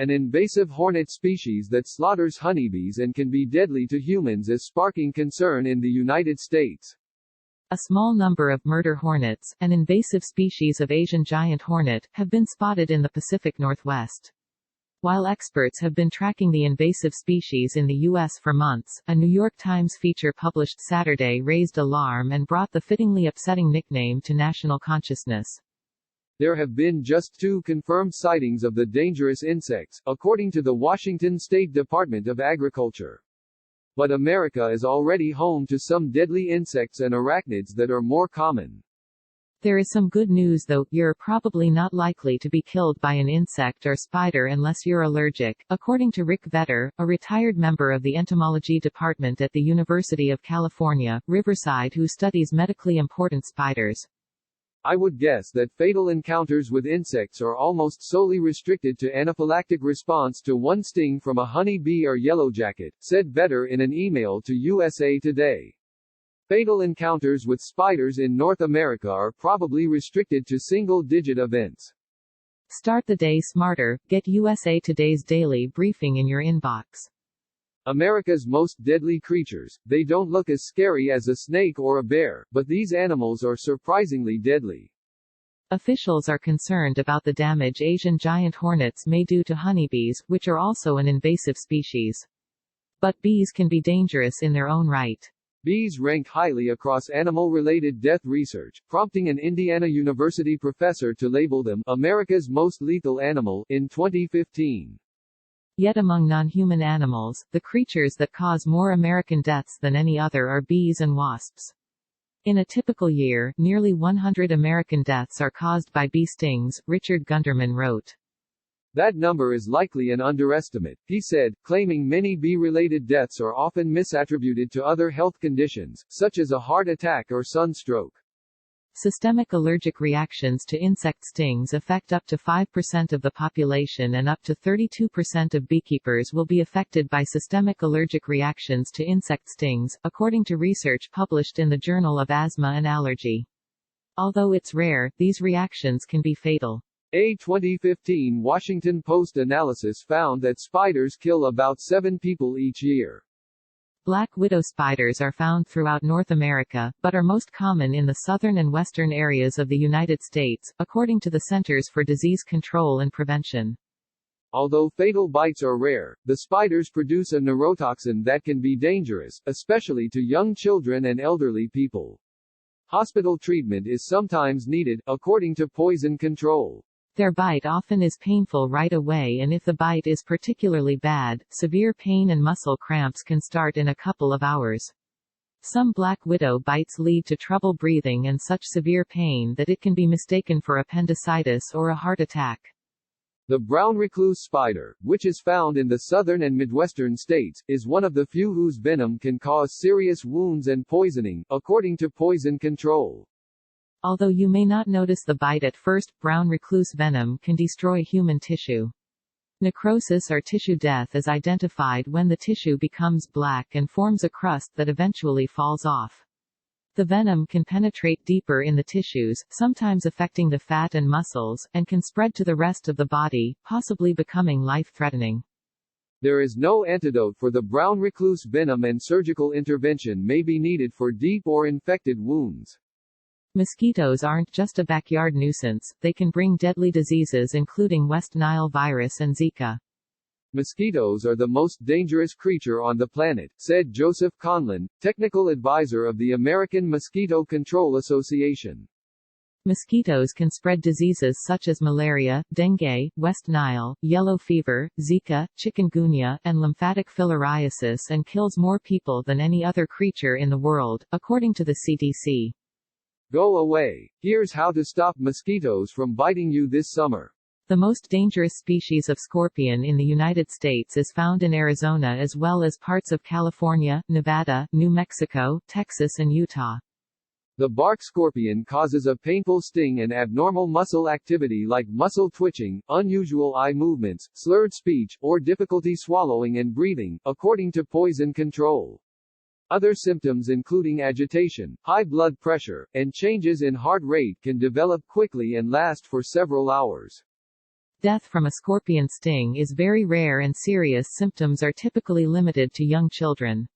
An invasive hornet species that slaughters honeybees and can be deadly to humans is sparking concern in the United States. A small number of murder hornets, an invasive species of Asian giant hornet, have been spotted in the Pacific Northwest. While experts have been tracking the invasive species in the U.S. for months, a New York Times feature published Saturday raised alarm and brought the fittingly upsetting nickname to national consciousness. There have been just 2 confirmed sightings of the dangerous insects, according to the Washington State Department of Agriculture. But America is already home to some deadly insects and arachnids that are more common. There is some good news though, you're probably not likely to be killed by an insect or spider unless you're allergic, according to Rick Vetter, a retired member of the entomology department at the University of California, Riverside who studies medically important spiders. I would guess that fatal encounters with insects are almost solely restricted to anaphylactic response to one sting from a honey bee or yellowjacket, said Vetter in an email to USA Today. Fatal encounters with spiders in North America are probably restricted to single-digit events. Start the day smarter, get USA Today's daily briefing in your inbox. America's most deadly creatures, they don't look as scary as a snake or a bear, but these animals are surprisingly deadly. Officials are concerned about the damage Asian giant hornets may do to honeybees, which are also an invasive species. But bees can be dangerous in their own right. Bees rank highly across animal-related death research, prompting an Indiana University professor to label them America's most lethal animal in 2015. Yet among non-human animals, the creatures that cause more American deaths than any other are bees and wasps. In a typical year, nearly 100 American deaths are caused by bee stings, Richard Gunderman wrote. That number is likely an underestimate, he said, claiming many bee-related deaths are often misattributed to other health conditions, such as a heart attack or sunstroke. Systemic allergic reactions to insect stings affect up to 5% of the population and up to 32% of beekeepers will be affected by systemic allergic reactions to insect stings, according to research published in the Journal of Asthma and Allergy. Although it's rare, these reactions can be fatal. A 2015 Washington Post analysis found that spiders kill about 7 people each year. Black widow spiders are found throughout North America, but are most common in the southern and western areas of the United States, according to the Centers for Disease Control and Prevention. Although fatal bites are rare, the spiders produce a neurotoxin that can be dangerous, especially to young children and elderly people. Hospital treatment is sometimes needed, according to Poison Control. Their bite often is painful right away, and if the bite is particularly bad, severe pain and muscle cramps can start in a couple of hours. Some black widow bites lead to trouble breathing and such severe pain that it can be mistaken for appendicitis or a heart attack. The brown recluse spider, which is found in the southern and midwestern states, is one of the few whose venom can cause serious wounds and poisoning, according to Poison Control. Although you may not notice the bite at first, brown recluse venom can destroy human tissue. Necrosis or tissue death is identified when the tissue becomes black and forms a crust that eventually falls off. The venom can penetrate deeper in the tissues, sometimes affecting the fat and muscles, and can spread to the rest of the body, possibly becoming life-threatening. There is no antidote for the brown recluse venom, and surgical intervention may be needed for deep or infected wounds. Mosquitoes aren't just a backyard nuisance, they can bring deadly diseases including West Nile virus and Zika. Mosquitoes are the most dangerous creature on the planet, said Joseph Conlon, technical advisor of the American Mosquito Control Association. Mosquitoes can spread diseases such as malaria, dengue, West Nile, yellow fever, Zika, chikungunya, and lymphatic filariasis, and kills more people than any other creature in the world, according to the CDC. Go away. Here's how to stop mosquitoes from biting you this summer. The most dangerous species of scorpion in the United States is found in Arizona as well as parts of California, Nevada, New Mexico, Texas and Utah. The bark scorpion causes a painful sting and abnormal muscle activity like muscle twitching, unusual eye movements, slurred speech, or difficulty swallowing and breathing, according to Poison Control. Other symptoms including agitation, high blood pressure, and changes in heart rate can develop quickly and last for several hours. Death from a scorpion sting is very rare and serious symptoms are typically limited to young children.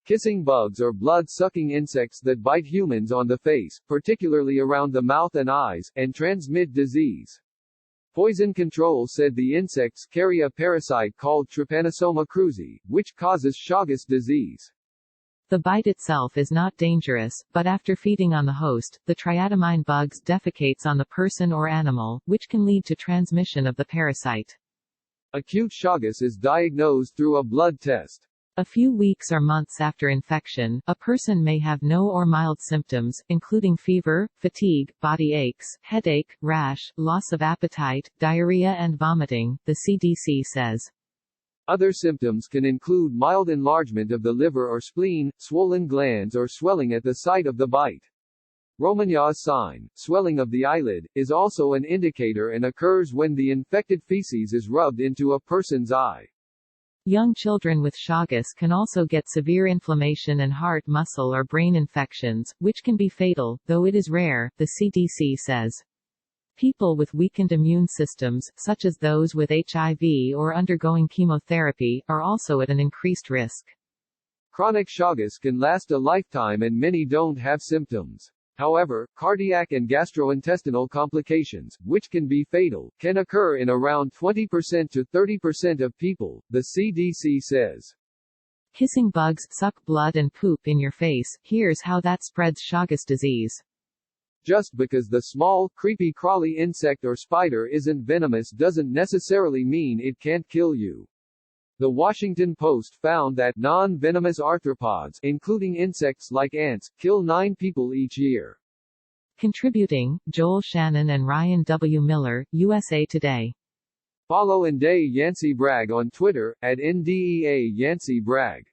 Kissing bugs are blood-sucking insects that bite humans on the face, particularly around the mouth and eyes, and transmit disease. Poison Control said the insects carry a parasite called Trypanosoma cruzi, which causes Chagas disease. The bite itself is not dangerous, but after feeding on the host, the triatomine bugs defecates on the person or animal, which can lead to transmission of the parasite. Acute Chagas is diagnosed through a blood test. A few weeks or months after infection, a person may have no or mild symptoms, including fever, fatigue, body aches, headache, rash, loss of appetite, diarrhea and vomiting, the CDC says. Other symptoms can include mild enlargement of the liver or spleen, swollen glands or swelling at the site of the bite. Romagnol's sign, swelling of the eyelid, is also an indicator and occurs when the infected feces is rubbed into a person's eye. Young children with Chagas can also get severe inflammation and heart muscle or brain infections, which can be fatal, though it is rare, the CDC says. People with weakened immune systems, such as those with HIV or undergoing chemotherapy, are also at an increased risk. Chronic Chagas can last a lifetime and many don't have symptoms. However, cardiac and gastrointestinal complications, which can be fatal, can occur in around 20% to 30% of people, the CDC says. Kissing bugs suck blood and poop in your face. Here's how that spreads Chagas disease. Just because the small, creepy crawly insect or spider isn't venomous doesn't necessarily mean it can't kill you. The Washington Post found that non-venomous arthropods, including insects like ants, kill 9 people each year. Contributing, Joel Shannon and Ryan W. Miller, USA Today. Follow Nday Yancey Bragg on Twitter, @NDEA Yancey Bragg.